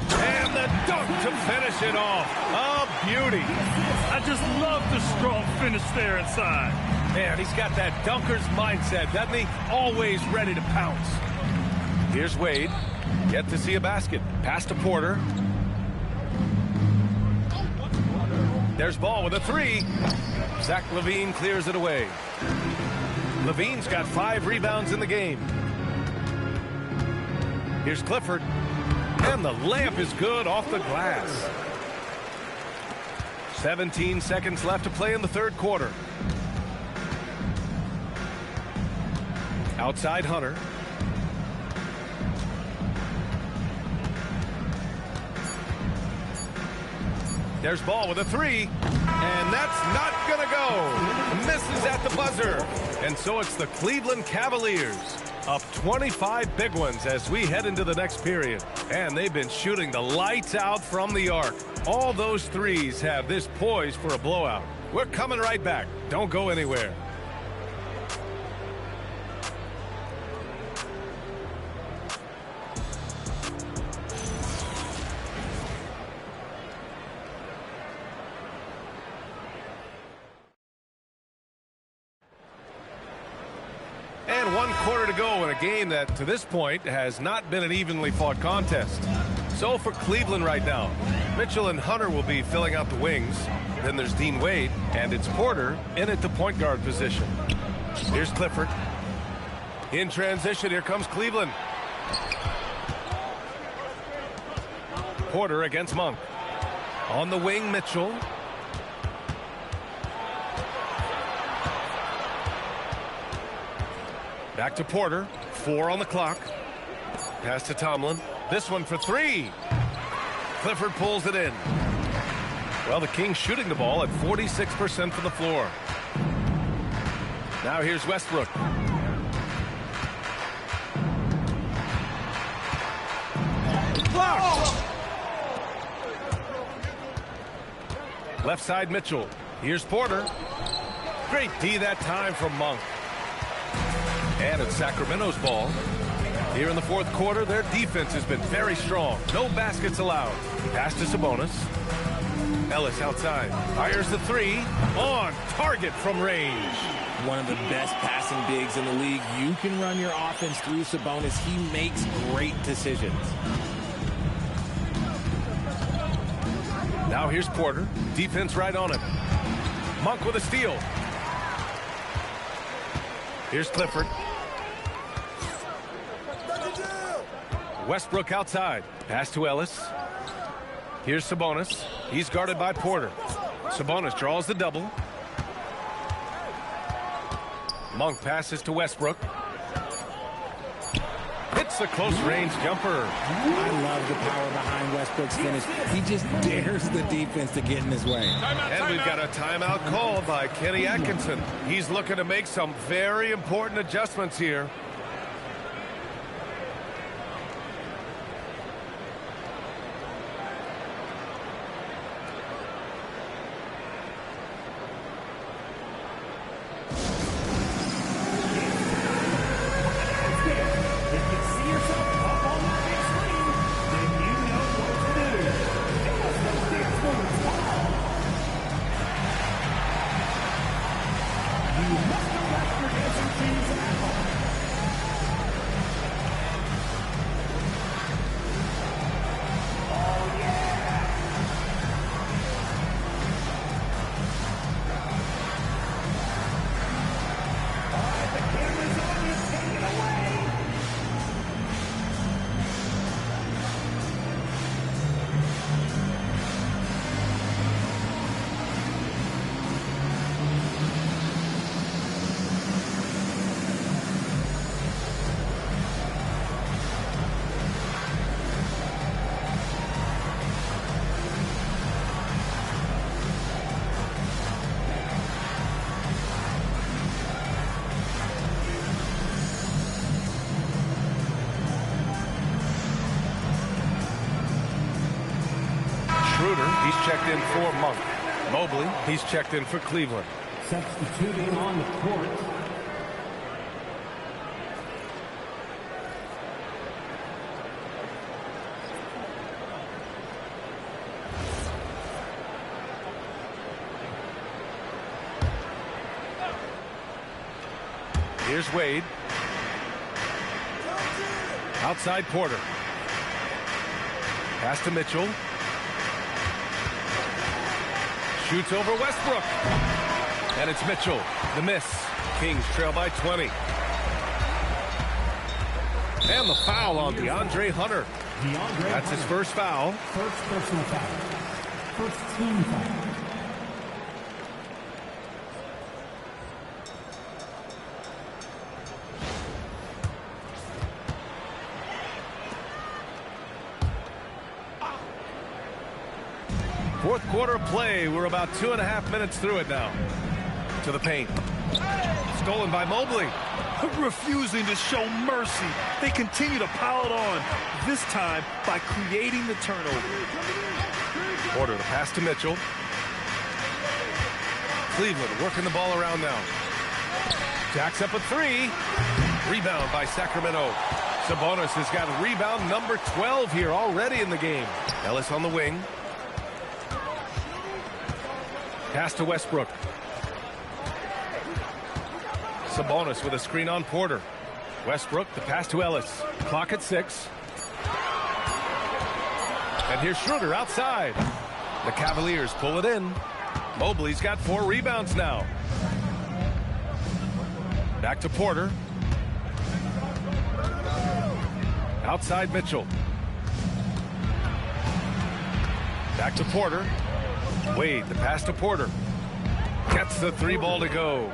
And the dunk to finish it off. A beauty. I just love the strong finish there inside. Man, he's got that dunker's mindset, doesn't he? Always ready to pounce. Here's Wade. Yet to see a basket. Pass to Porter. There's Ball with a 3. Zach LaVine clears it away. LaVine's got 5 rebounds in the game. Here's Clifford. And the layup is good off the glass. 17 seconds left to play in the third quarter. Outside Hunter. There's Ball with a 3. And that's not going to go. Misses at the buzzer. And so it's the Cleveland Cavaliers. Up 25 big ones as we head into the next period. And they've been shooting the lights out from the arc. All those threes have this poised for a blowout. We're coming right back. Don't go anywhere. And 1 quarter to go in a game that, to this point, has not been an evenly fought contest. So for Cleveland right now, Mitchell and Hunter will be filling out the wings. Then there's Dean Wade, and it's Porter in at the point guard position. Here's Clifford. In transition, here comes Cleveland. Porter against Monk. On the wing, Mitchell. Back to Porter. 4 on the clock. Pass to Tomlin. This one for 3. Clifford pulls it in. Well, the Kings shooting the ball at 46% from the floor. Now here's Westbrook. Blocked. Left side Mitchell. Here's Porter. Great D that time from Monk. And it's Sacramento's ball. Here in the fourth quarter, their defense has been very strong. No baskets allowed. Pass to Sabonis. Ellis outside. Fires the three. On target from range. One of the best passing bigs in the league. You can run your offense through Sabonis. He makes great decisions. Now here's Porter. Defense right on him. Monk with a steal. Here's Clifford. Westbrook outside. Pass to Ellis. Here's Sabonis. He's guarded by Porter. Sabonis draws the double. Monk passes to Westbrook. Hits the close-range jumper. I love the power behind Westbrook's finish. He just dares the defense to get in his way. And we've got a timeout called by Kenny Atkinson. He's looking to make some very important adjustments here. He's checked in for Monk. Mobley, he's checked in for Cleveland. Substituting on the court. Here's Wade. Outside Porter. Pass to Mitchell. Shoots over Westbrook. And it's Mitchell. The miss. Kings trail by 20. And the foul on DeAndre Hunter. That's his first foul. First personal foul. First team foul. Fourth quarter play. We're about 2.5 minutes through it now. To the paint. Stolen by Mobley. Refusing to show mercy. They continue to pile it on, this time by creating the turnover. Porter the pass to Mitchell. Cleveland working the ball around now. Jacks up a three. Rebound by Sacramento. Sabonis has got rebound number 12 here already in the game. Ellis on the wing. Pass to Westbrook. Sabonis with a screen on Porter. Westbrook, the pass to Ellis. Clock at 6. And here's Schroeder outside. The Cavaliers pull it in. Mobley's got 4 rebounds now. Back to Porter. Outside Mitchell. Back to Porter. Wade, the pass to Porter. Gets the 3 ball to go.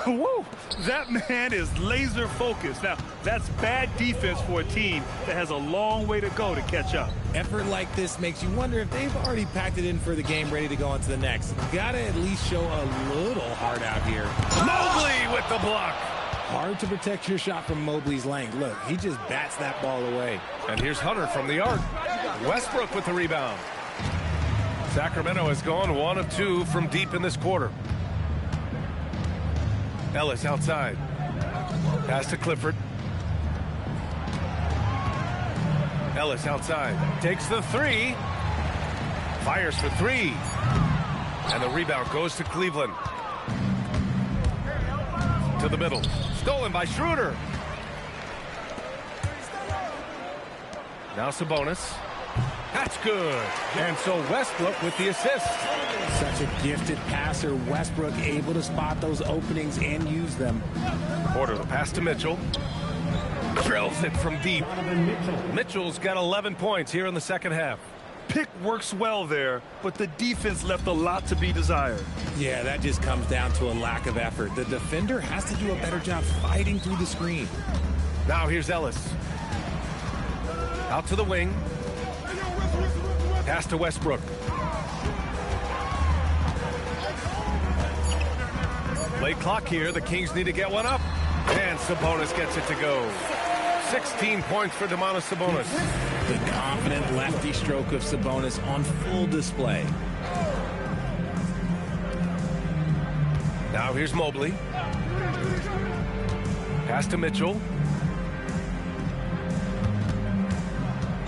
Woo! That man is laser focused. Now, that's bad defense for a team that has a long way to go to catch up. Effort like this makes you wonder if they've already packed it in for the game, ready to go on to the next. Gotta at least show a little heart out here. Mobley with the block. Hard to protect your shot from Mobley's length. Look, he just bats that ball away. And here's Hunter from the arc. Westbrook with the rebound. Sacramento has gone 1 of 2 from deep in this quarter. Ellis outside. Pass to Clifford. Ellis outside. Takes the 3. Fires for 3. And the rebound goes to Cleveland. To the middle. Stolen by Schroeder. Now Sabonis. That's good. And so Westbrook with the assist. Such a gifted passer. Westbrook able to spot those openings and use them. Porter, the pass to Mitchell. Drills it from deep. Mitchell's got 11 points here in the second half. Pick works well there, but the defense left a lot to be desired. Yeah, that just comes down to a lack of effort. The defender has to do a better job fighting through the screen. Now here's Ellis. Out to the wing. Pass to Westbrook. Late clock here. The Kings need to get one up. And Sabonis gets it to go. 16 points for Domantas Sabonis. The confident lefty stroke of Sabonis on full display. Now here's Mobley. Pass to Mitchell.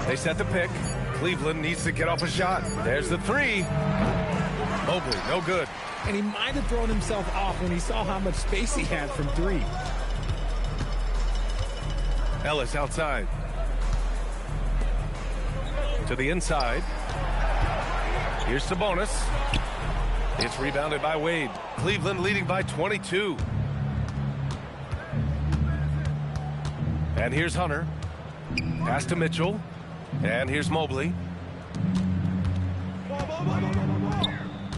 They set the pick. Cleveland needs to get off a shot. There's the 3. Mobley, no good. And he might have thrown himself off when he saw how much space he had from 3. Ellis outside. To the inside. Here's Sabonis. It's rebounded by Wade. Cleveland leading by 22. And here's Hunter. Pass to Mitchell. And here's Mobley.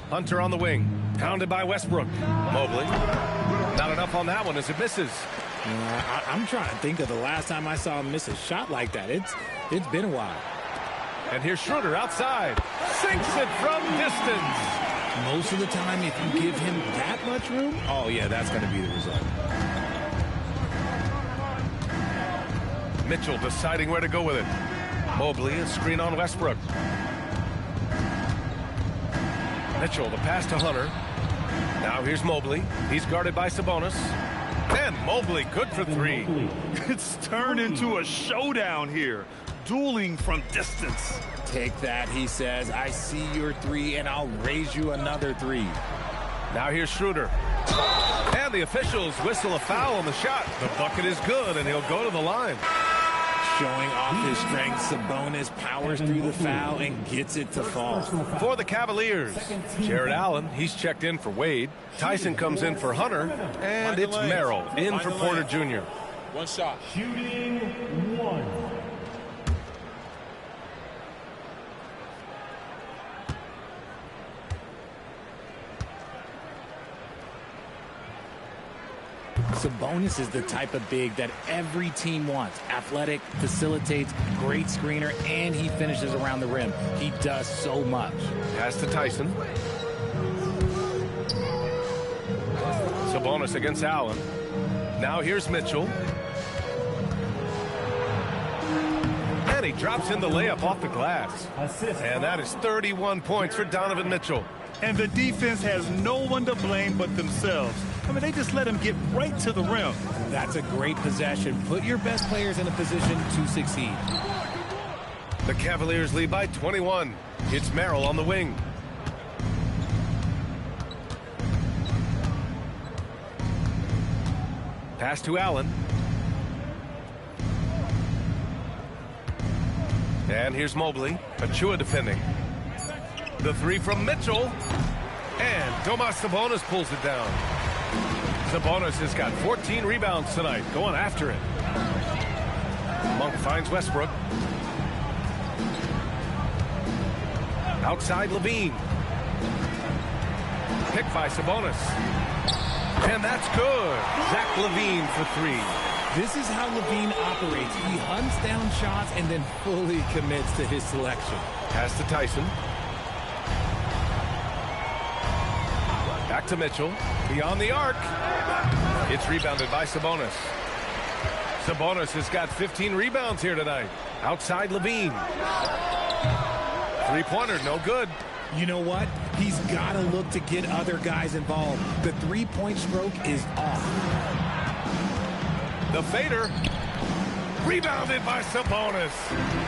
Hunter on the wing. Pounded by Westbrook. Mobley. Not enough on that one as it misses. I'm trying to think of the last time I saw him miss a shot like that. It's been a while. And here's Schroeder outside. Sinks it from distance. Most of the time, if you give him that much room, oh, yeah, that's going to be the result. Mitchell deciding where to go with it. Mobley, a screen on Westbrook. Mitchell, the pass to Hunter. Now here's Mobley. He's guarded by Sabonis. And Mobley, good for 3. It's turned into a showdown here. Dueling from distance. Take that, he says. I see your 3, and I'll raise you another 3. Now here's Schroeder. And the officials whistle a foul on the shot. The bucket is good, and he'll go to the line. Showing off his strength, Sabonis powers through the foul and gets it to fall. For the Cavaliers, Jared Allen, he's checked in for Wade. Tyson comes in for Hunter. And it's Merrill in for Porter Jr. One shot. Shooting 1. Sabonis is the type of big that every team wants. Athletic, facilitates, great screener, and he finishes around the rim. He does so much. Pass to Tyson. Sabonis against Allen. Now here's Mitchell. And he drops in the layup off the glass. And that is 31 points for Donovan Mitchell. And the defense has no one to blame but themselves. I mean, they just let him get right to the rim. That's a great possession. Put your best players in a position to succeed. The Cavaliers lead by 21. It's Merrill on the wing. Pass to Allen. And here's Mobley. Achua defending. The 3 from Mitchell. And Domantas Sabonis pulls it down. Sabonis has got 14 rebounds tonight, going after it. Monk finds Westbrook. Outside Levine. Picked by Sabonis. And that's good. Zach Levine for 3. This is how Levine operates. He hunts down shots and then fully commits to his selection. Pass to Tyson. Back to Mitchell. Beyond the arc. It's rebounded by Sabonis. Sabonis has got 15 rebounds here tonight. Outside Levine. Three-pointer, no good. You know what? He's got to look to get other guys involved. The three-point stroke is off. The fader. Rebounded by Sabonis.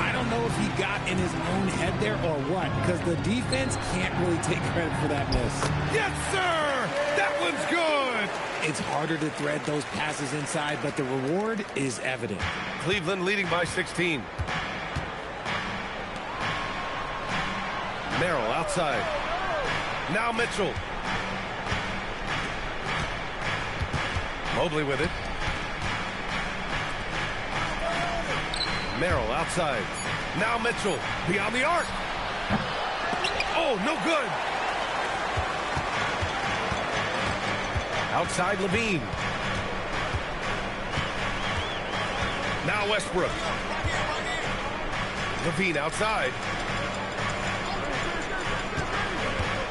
I don't know if he got in his own head there or what, because the defense can't really take credit for that miss. Yes, sir! That one's good! It's harder to thread those passes inside, but the reward is evident. Cleveland leading by 16. Merrill outside. Now Mitchell. Mobley with it. Merrill outside. Now Mitchell beyond the arc. Oh, no good. Outside Levine. Now Westbrook. Levine outside.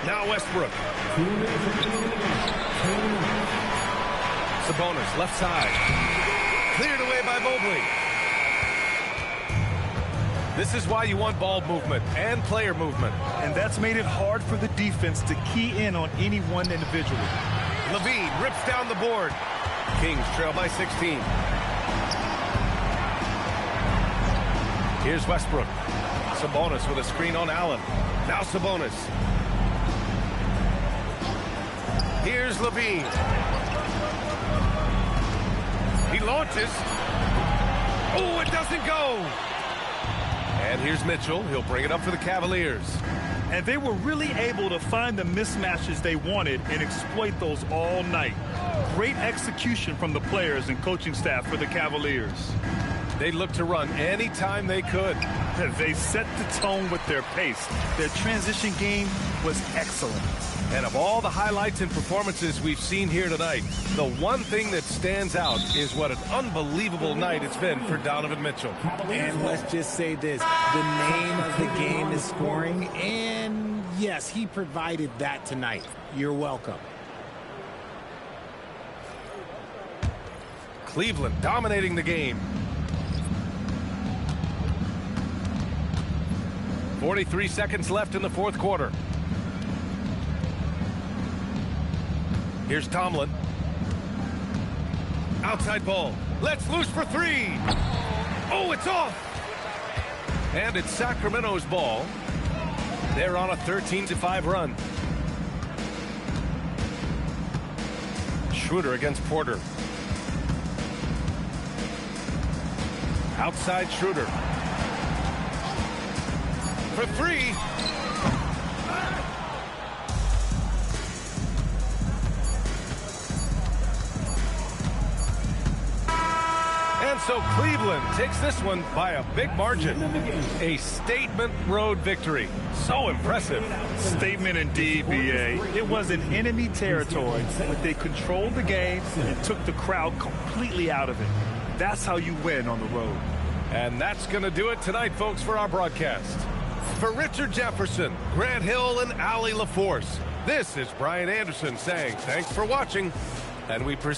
Now Westbrook. Sabonis left side. Cleared away by Mobley. This is why you want ball movement and player movement. And that's made it hard for the defense to key in on any one individual. Levine rips down the board. Kings trail by 16. Here's Westbrook. Sabonis with a screen on Allen. Now Sabonis. Here's Levine. He launches. Oh, it doesn't go. And here's Mitchell. He'll bring it up for the Cavaliers. And they were really able to find the mismatches they wanted and exploit those all night. Great execution from the players and coaching staff for the Cavaliers. They looked to run anytime they could. They set the tone with their pace. Their transition game was excellent. And of all the highlights and performances we've seen here tonight, the one thing that stands out is what an unbelievable night it's been for Donovan Mitchell. And let's just say this, the name of the game is scoring, and yes, he provided that tonight. You're welcome. Cleveland dominating the game. 43 seconds left in the fourth quarter. Here's Tomlin. Outside ball. Let's loose for three. Oh, it's off. And it's Sacramento's ball. They're on a 13-5 run. Schroeder against Porter. Outside Schroeder. For three. And so Cleveland takes this one by a big margin. A statement road victory. So impressive. Statement indeed, B.A. It was in enemy territory, but they controlled the game and took the crowd completely out of it. That's how you win on the road. And that's going to do it tonight, folks, for our broadcast. For Richard Jefferson, Grant Hill, and Allie LaForce, this is Brian Anderson saying thanks for watching, and we proceed.